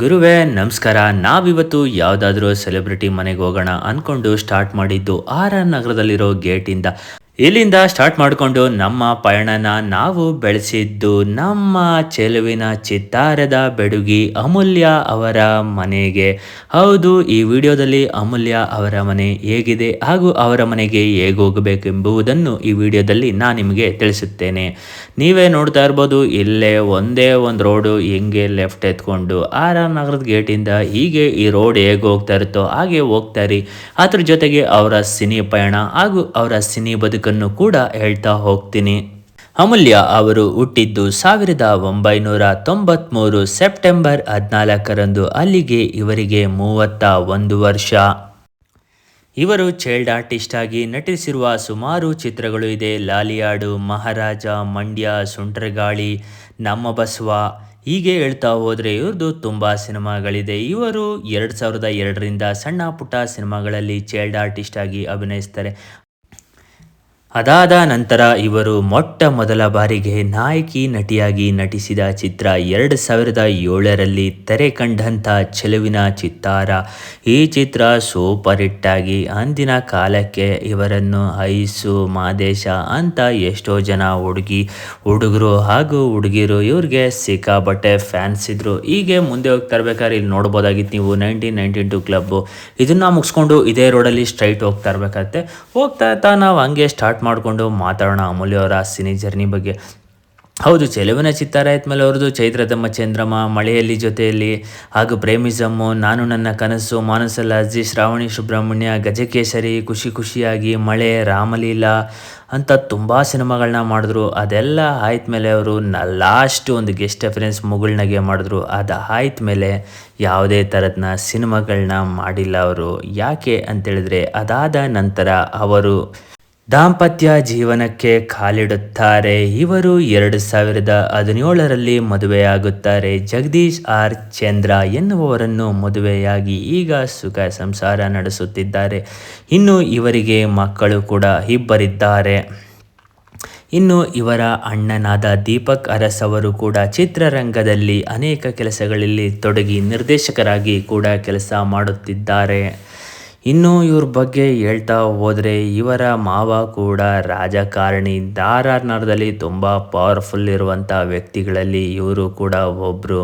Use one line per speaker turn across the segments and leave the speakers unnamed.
ಗುರುವೇ ನಮಸ್ಕಾರ. ನಾವಿವತ್ತು ಯಾವುದಾದ್ರೂ ಸೆಲೆಬ್ರಿಟಿ ಮನೆಗೆ ಹೋಗೋಣ ಅಂದ್ಕೊಂಡು ಸ್ಟಾರ್ಟ್ ಮಾಡಿದ್ದು ಆರ್ ಆರ್ ನಗರದಲ್ಲಿರೋ ಗೇಟಿಂದ. ಇಲ್ಲಿಂದ ಸ್ಟಾರ್ಟ್ ಮಾಡಿಕೊಂಡು ನಮ್ಮ ಪಯಣನ ನಾವು ಬೆಳೆಸಿದ್ದು ನಮ್ಮ ಚೆಲುವಿನ ಚಿತ್ತಾರದ ಬೆಡುಗಿ ಅಮೂಲ್ಯ ಅವರ ಮನೆಗೆ. ಹೌದು, ಈ ವಿಡಿಯೋದಲ್ಲಿ ಅಮೂಲ್ಯ ಅವರ ಮನೆ ಹೇಗಿದೆ ಹಾಗೂ ಅವರ ಮನೆಗೆ ಹೇಗೆ ಹೋಗಬೇಕೆಂಬುದನ್ನು ಈ ವಿಡಿಯೋದಲ್ಲಿ ನಾನು ನಿಮಗೆ ತಿಳಿಸುತ್ತೇನೆ. ನೀವೇ ನೋಡ್ತಾ ಇರ್ಬೋದು, ಇಲ್ಲೇ ಒಂದೇ ಒಂದು ರೋಡು ಹೆಂಗೆ ಲೆಫ್ಟ್ ಎತ್ಕೊಂಡು ಆರ್ ಆರ್ ನಗರದ ಗೇಟಿಂದ ಹೀಗೆ ಈ ರೋಡ್ ಹೇಗೆ ಹೋಗ್ತಾ ಇರುತ್ತೋ ಹಾಗೆ ಹೋಗ್ತಾರಿ. ಅದ್ರ ಜೊತೆಗೆ ಅವರ ಸಿನಿ ಪಯಣ ಹಾಗೂ ಅವರ ಸಿನಿ ಬದುಕನ್ನು ಕೂಡ ಹೇಳ್ತಾ ಹೋಗ್ತೀನಿ. ಅಮೂಲ್ಯ ಅವರು ಹುಟ್ಟಿದ್ದು 1993 ಸೆಪ್ಟೆಂಬರ್ 14ರಂದು. ಅಲ್ಲಿಗೆ ಇವರಿಗೆ 31 ವರ್ಷ. ಇವರು ಚೈಲ್ಡ್ ಆರ್ಟಿಸ್ಟ್ ಆಗಿ ನಟಿಸಿರುವ ಸುಮಾರು ಚಿತ್ರಗಳು ಇದೆ. ಲಾಲಿಯಾಡು, ಮಹಾರಾಜ, ಮಂಡ್ಯ, ಸುಂಟ್ರಗಾಳಿ, ನಮ್ಮ ಬಸವ, ಹೀಗೆ ಹೇಳ್ತಾ ಹೋದರೆ ಇವ್ರದ್ದು ತುಂಬ ಸಿನಿಮಾಗಳಿದೆ. ಇವರು 2002ರಿಂದ ಸಣ್ಣ ಪುಟ್ಟ ಸಿನಿಮಾಗಳಲ್ಲಿ ಚೈಲ್ಡ್ ಆರ್ಟಿಸ್ಟ್ ಆಗಿ ಅಭಿನಯಿಸ್ತಾರೆ. ಅದಾದ ನಂತರ ಇವರು ಮೊಟ್ಟ ಮೊದಲ ಬಾರಿಗೆ ನಾಯಕಿ ನಟಿಯಾಗಿ ನಟಿಸಿದ ಚಿತ್ರ 2007ರಲ್ಲಿ ತೆರೆ ಕಂಡಂಥ ಚೆಲುವಿನ ಚಿತ್ತಾರ. ಈ ಚಿತ್ರ ಸೂಪರ್ ಹಿಟ್ ಆಗಿ ಅಂದಿನ ಕಾಲಕ್ಕೆ ಇವರನ್ನು ಐಸು ಮಾದೇಶ ಅಂತ ಎಷ್ಟೋ ಜನ ಹುಡುಗರು ಹಾಗೂ ಹುಡುಗಿರು ಇವ್ರಿಗೆ ಸಿಕ್ಕಾಪಟ್ಟೆ ಫ್ಯಾನ್ಸ್ ಇದ್ರು. ಹೀಗೆ ಮುಂದೆ ಹೋಗ್ತಾ ಇರ್ಬೇಕಾದ್ರೆ ಇಲ್ಲಿ ನೋಡ್ಬೋದಾಗಿತ್ತು ನೀವು 1992 ಕ್ಲಬ್ಬು. ಇದನ್ನು ಮುಗಿಸ್ಕೊಂಡು ಇದೇ ರೋಡಲ್ಲಿ ಸ್ಟ್ರೈಟ್ ಹೋಗ್ತಾ ಇರ್ಬೇಕಾಗತ್ತೆ. ಹೋಗ್ತಾ ನಾವು ಹಂಗೆ ಸ್ಟಾರ್ಟ್ ಮಾಡಿಕೊಂಡು ಮಾತಾಡೋಣ ಅಮೂಲ್ಯ ಅವರ ಸಿನಿ ಜರ್ನಿ ಬಗ್ಗೆ. ಹೌದು, ಚೆಲುವಿನ ಚಿತ್ತಾರ ಆದ್ಮೇಲೆ ಅವ್ರದ್ದು ಚೈತ್ರದಮ್ಮ ಚಂದ್ರಮ, ಮಳೆಯಲ್ಲಿ ಜೊತೆಯಲ್ಲಿ ಹಾಗೂ ಪ್ರೇಮಿಸಮ್ಮು, ನಾನು ನನ್ನ ಕನಸು, ಮಾನಸಲಾಜಿ, ಶ್ರಾವಣಿ ಸುಬ್ರಹ್ಮಣ್ಯ, ಗಜಕೇಸರಿ, ಖುಷಿ ಖುಷಿಯಾಗಿ, ಮಳೆ, ರಾಮಲೀಲಾ ಅಂತ ತುಂಬ ಸಿನಿಮಾಗಳನ್ನ ಮಾಡಿದ್ರು. ಅದೆಲ್ಲ ಆಯ್ತಮೇಲೆ ಅವರು ಲಾಸ್ಟ್ ಒಂದು ಗೆಸ್ಟ್ ಅಪಿಯರೆನ್ಸ್ ಮುಗುಳ್ನಗೆ ಮಾಡಿದ್ರು. ಅದು ಆಯ್ತಮೇಲೆ ಯಾವುದೇ ಥರದನ್ನ ಸಿನಿಮಾಗಳನ್ನ ಮಾಡಿಲ್ಲ ಅವರು. ಯಾಕೆ ಅಂತೇಳಿದ್ರೆ ಅದಾದ ನಂತರ ಅವರು ದಾಂಪತ್ಯ ಜೀವನಕ್ಕೆ ಕಾಲಿಡುತ್ತಾರೆ. ಇವರು 2017ರಲ್ಲಿ ಮದುವೆಯಾಗುತ್ತಾರೆ. ಜಗದೀಶ್ ಆರ್ ಚಂದ್ರ ಎನ್ನುವವರನ್ನು ಮದುವೆಯಾಗಿ ಈಗ ಸುಖ ಸಂಸಾರ ನಡೆಸುತ್ತಿದ್ದಾರೆ. ಇನ್ನು ಇವರಿಗೆ ಮಕ್ಕಳು ಕೂಡ ಇಬ್ಬರಿದ್ದಾರೆ. ಇನ್ನು ಇವರ ಅಣ್ಣನಾದ ದೀಪಕ್ ಅರಸ್ ಅವರು ಕೂಡ ಚಿತ್ರರಂಗದಲ್ಲಿ ಅನೇಕ ಕೆಲಸಗಳಲ್ಲಿ ತೊಡಗಿ ನಿರ್ದೇಶಕರಾಗಿ ಕೂಡ ಕೆಲಸ ಮಾಡುತ್ತಿದ್ದಾರೆ. ಇನ್ನು ಇವ್ರ ಬಗ್ಗೆ ಹೇಳ್ತಾ ಹೋದರೆ ಇವರ ಮಾವ ಕೂಡ ರಾಜಕಾರಣಿ. ಆರ್ ಆರ್ ನಗರದಲ್ಲಿ ತುಂಬ ಪವರ್ಫುಲ್ ಇರುವಂಥ ವ್ಯಕ್ತಿಗಳಲ್ಲಿ ಇವರು ಕೂಡ ಒಬ್ಬರು.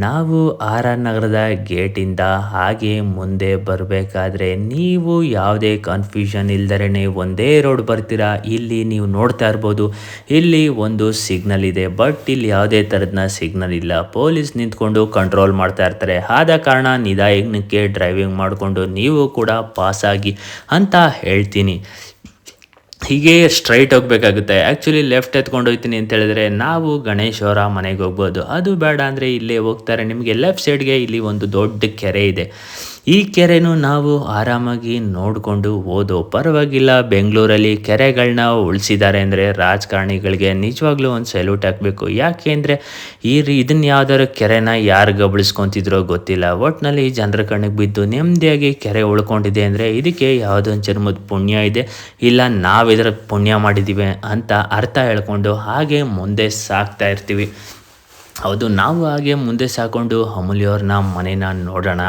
ನಾವು ಆರ್ ಆರ್ ನಗರದ ಗೇಟಿಂದ ಹಾಗೆ ಮುಂದೆ ಬರಬೇಕಾದ್ರೆ ನೀವು ಯಾವುದೇ ಕನ್ಫ್ಯೂಷನ್ ಇಲ್ದರೇ ಒಂದೇ ರೋಡ್ ಬರ್ತೀರಾ. ಇಲ್ಲಿ ನೀವು ನೋಡ್ತಾ ಇರ್ಬೋದು, ಇಲ್ಲಿ ಒಂದು ಸಿಗ್ನಲ್ ಇದೆ. ಬಟ್ ಇಲ್ಲಿ ಯಾವುದೇ ಥರದನ್ನ ಸಿಗ್ನಲ್ ಇಲ್ಲ. ಪೊಲೀಸ್ ನಿಂತ್ಕೊಂಡು ಕಂಟ್ರೋಲ್ ಮಾಡ್ತಾ ಇರ್ತಾರೆ. ಆದ ಕಾರಣ ನಿಧಾನಕ್ಕೆ ಡ್ರೈವಿಂಗ್ ಮಾಡಿಕೊಂಡು ನೀವು ಕೂಡ ಪಾಸಾಗಿ ಅಂತ ಹೇಳ್ತೀನಿ. ಹೀಗೆ ಸ್ಟ್ರೈಟ್ ಹೋಗಬೇಕಾಗುತ್ತೆ. ಆ್ಯಕ್ಚುಲಿ ಲೆಫ್ಟ್ ಎತ್ಕೊಂಡು ಹೋಗ್ತೀನಿ ಅಂತ ಹೇಳಿದ್ರೆ ನಾವು ಗಣೇಶ್ ಅವರ ಮನೆಗೆ ಹೋಗ್ಬೋದು. ಅದು ಬೇಡ ಅಂದರೆ ಇಲ್ಲೇ ಹೋಗ್ತಾರೆ. ನಿಮಗೆ ಲೆಫ್ಟ್ ಸೈಡ್ಗೆ ಇಲ್ಲಿ ಒಂದು ದೊಡ್ಡ ಕೆರೆ ಇದೆ. ಈ ಕೆರೆನೂ ನಾವು ಆರಾಮಾಗಿ ನೋಡಿಕೊಂಡು ಹೋದೋ ಪರವಾಗಿಲ್ಲ. ಬೆಂಗಳೂರಲ್ಲಿ ಕೆರೆಗಳನ್ನ ಉಳಿಸಿದ್ದಾರೆ ಅಂದರೆ ರಾಜಕಾರಣಿಗಳಿಗೆ ನಿಜವಾಗ್ಲೂ ಒಂದು ಸೆಲ್ಯೂಟ್ ಹಾಕಬೇಕು. ಯಾಕೆ ಅಂದರೆ ಇದನ್ನು ಯಾವ್ದಾದ್ರು ಕೆರೆನ ಯಾರು ಗಬಳಿಸ್ಕೊತಿದ್ರೋ ಗೊತ್ತಿಲ್ಲ. ಒಟ್ಟಿನಲ್ಲಿ ಜನರ ಕಣ್ಣಿಗೆ ಬಿದ್ದು ನೆಮ್ಮದಿಯಾಗಿ ಕೆರೆ ಉಳ್ಕೊಂಡಿದೆ ಅಂದರೆ ಇದಕ್ಕೆ ಯಾವುದೊಂದು ಜನ್ಮದ ಪುಣ್ಯ ಇದೆ, ಇಲ್ಲ ನಾವು ಇದರ ಪುಣ್ಯ ಮಾಡಿದ್ದೀವಿ ಅಂತ ಅರ್ಥ ಹೇಳ್ಕೊಂಡು ಹಾಗೆ ಮುಂದೆ ಸಾಗ್ತಾ ಇರ್ತೀವಿ. ಹೌದು, ನಾವು ಹಾಗೆ ಮುಂದೆ ಸಾಕೊಂಡು ಅಮೂಲ್ಯವ್ರನ್ನ ಮನೇನ ನೋಡೋಣ.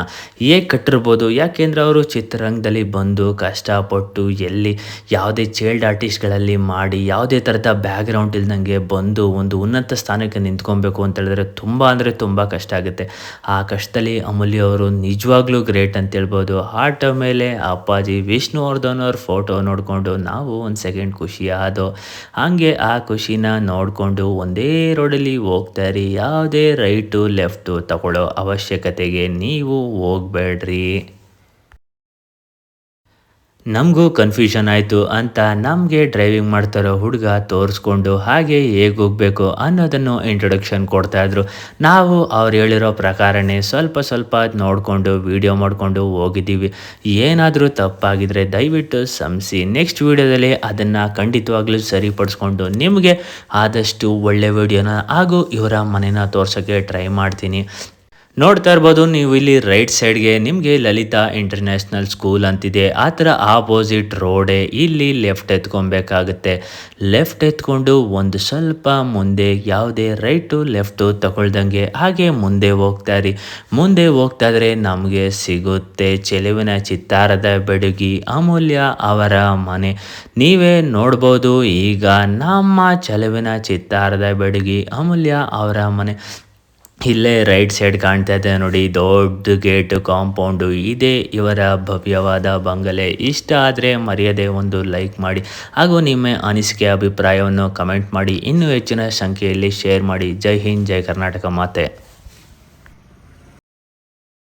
ಹೇಗೆ ಕಟ್ಟಿರ್ಬೋದು. ಯಾಕೆಂದರೆ ಅವರು ಚಿತ್ರರಂಗದಲ್ಲಿ ಬಂದು ಕಷ್ಟಪಟ್ಟು ಎಲ್ಲಿ ಯಾವುದೇ ಚೈಲ್ಡ್ ಆರ್ಟಿಸ್ಟ್ಗಳಲ್ಲಿ ಮಾಡಿ ಯಾವುದೇ ಥರದ ಬ್ಯಾಕ್ಗ್ರೌಂಡ್ ಇಲ್ದಂಗೆ ಬಂದು ಒಂದು ಉನ್ನತ ಸ್ಥಾನಕ್ಕೆ ನಿಂತ್ಕೊಬೇಕು ಅಂತ ಹೇಳಿದ್ರೆ ತುಂಬ ಅಂದರೆ ತುಂಬ ಕಷ್ಟ ಆಗುತ್ತೆ. ಆ ಕಷ್ಟದಲ್ಲಿ ಅಮೂಲ್ಯ ಅವರು ನಿಜವಾಗ್ಲೂ ಗ್ರೇಟ್ ಅಂತ ಹೇಳ್ಬೋದು. ಆಟ ಮೇಲೆ ಅಪ್ಪಾಜಿ ವಿಷ್ಣುವರ್ಧನ್ ಅವ್ರ ಫೋಟೋ ನೋಡಿಕೊಂಡು ನಾವು ಒಂದು ಸೆಕೆಂಡ್ ಖುಷಿ ಆದೋ. ಹಾಗೆ ಆ ಖುಷಿನ ನೋಡಿಕೊಂಡು ಒಂದೇ ರೋಡಲ್ಲಿ ಹೋಗ್ತಾರೆ. ಯಾವುದೇ ರೈಟು ಲೆಫ್ಟು ತಗೊಳ್ಳೋ ಅವಶ್ಯಕತೆಗೆ ನೀವು ಹೋಗಬೇಡ್ರಿ. ನಮಗೂ ಕನ್ಫ್ಯೂಷನ್ ಆಯಿತು ಅಂತ ನಮಗೆ ಡ್ರೈವಿಂಗ್ ಮಾಡ್ತಾರೋ ಹುಡುಗ ತೋರಿಸ್ಕೊಂಡು ಹಾಗೆ ಹೇಗೆ ಹೋಗಬೇಕು ಅನ್ನೋದನ್ನು ಇಂಟ್ರೊಡಕ್ಷನ್ ಕೊಡ್ತಾಯಿದ್ರು. ನಾವು ಅವ್ರು ಹೇಳಿರೋ ಪ್ರಕಾರನೇ ಸ್ವಲ್ಪ ನೋಡಿಕೊಂಡು ವೀಡಿಯೋ ಮಾಡಿಕೊಂಡು ಹೋಗಿದ್ದೀವಿ. ಏನಾದರೂ ತಪ್ಪಾಗಿದ್ದರೆ ದಯವಿಟ್ಟು ಕ್ಷಮಿಸಿ. ನೆಕ್ಸ್ಟ್ ವೀಡಿಯೋದಲ್ಲಿ ಅದನ್ನು ಖಂಡಿತವಾಗ್ಲೂ ಸರಿಪಡಿಸ್ಕೊಂಡು ನಿಮಗೆ ಆದಷ್ಟು ಒಳ್ಳೆ ವೀಡಿಯೋನ ಹಾಗೂ ಇವರ ಮನೆನ ತೋರ್ಸೋಕ್ಕೆ ಟ್ರೈ ಮಾಡ್ತೀನಿ. ನೋಡ್ತಾ ಇರ್ಬೋದು ನೀವು ಇಲ್ಲಿ ರೈಟ್ ಸೈಡ್ಗೆ ನಿಮಗೆ ಲಲಿತಾ ಇಂಟರ್ನ್ಯಾಷನಲ್ ಸ್ಕೂಲ್ ಅಂತಿದೆ. ಆ ಥರ ಆಪೋಸಿಟ್ ರೋಡೇ ಇಲ್ಲಿ ಲೆಫ್ಟ್ ಎತ್ಕೊಬೇಕಾಗುತ್ತೆ. ಲೆಫ್ಟ್ ಎತ್ಕೊಂಡು ಒಂದು ಸ್ವಲ್ಪ ಮುಂದೆ ಯಾವುದೇ ರೈಟು ಲೆಫ್ಟು ತಗೊಳ್ದಂಗೆ ಹಾಗೆ ಮುಂದೆ ಹೋಗ್ತಾ ಇರಿ. ಮುಂದೆ ಹೋಗ್ತಾ ಇದ್ರೆ ನಮಗೆ ಸಿಗುತ್ತೆ ಚೆಲುವಿನ ಚಿತ್ತಾರದ ಬೆಡಗಿ ಅಮೂಲ್ಯ ಅವರ ಮನೆ. ನೀವೇ ನೋಡ್ಬೋದು ಈಗ ನಮ್ಮ ಚೆಲುವಿನ ಚಿತ್ತಾರದ ಬೆಡಗಿ ಅಮೂಲ್ಯ ಅವರ ಮನೆ ಇಲ್ಲೇ ರೈಟ್ ಸೈಡ್ ಕಾಣ್ತಾ ಇದೆ ನೋಡಿ, ದೊಡ್ಡ ಗೇಟ್ ಕಾಂಪೌಂಡು ಇದೆ ಇವರ ಭವ್ಯವಾದ ಬಂಗಲೆ. ಇಷ್ಟ ಆದರೆ ಮರೆಯದೆ ಒಂದು ಲೈಕ್ ಮಾಡಿ ಹಾಗೂ ನಿಮ್ಮ ಅನಿಸಿಕೆ ಅಭಿಪ್ರಾಯವನ್ನು ಕಮೆಂಟ್ ಮಾಡಿ, ಇನ್ನೂ ಹೆಚ್ಚಿನ ಸಂಖ್ಯೆಯಲ್ಲಿ ಶೇರ್ ಮಾಡಿ. ಜೈ ಹಿಂದ್, ಜೈ ಕರ್ನಾಟಕ ಮಾತೆ.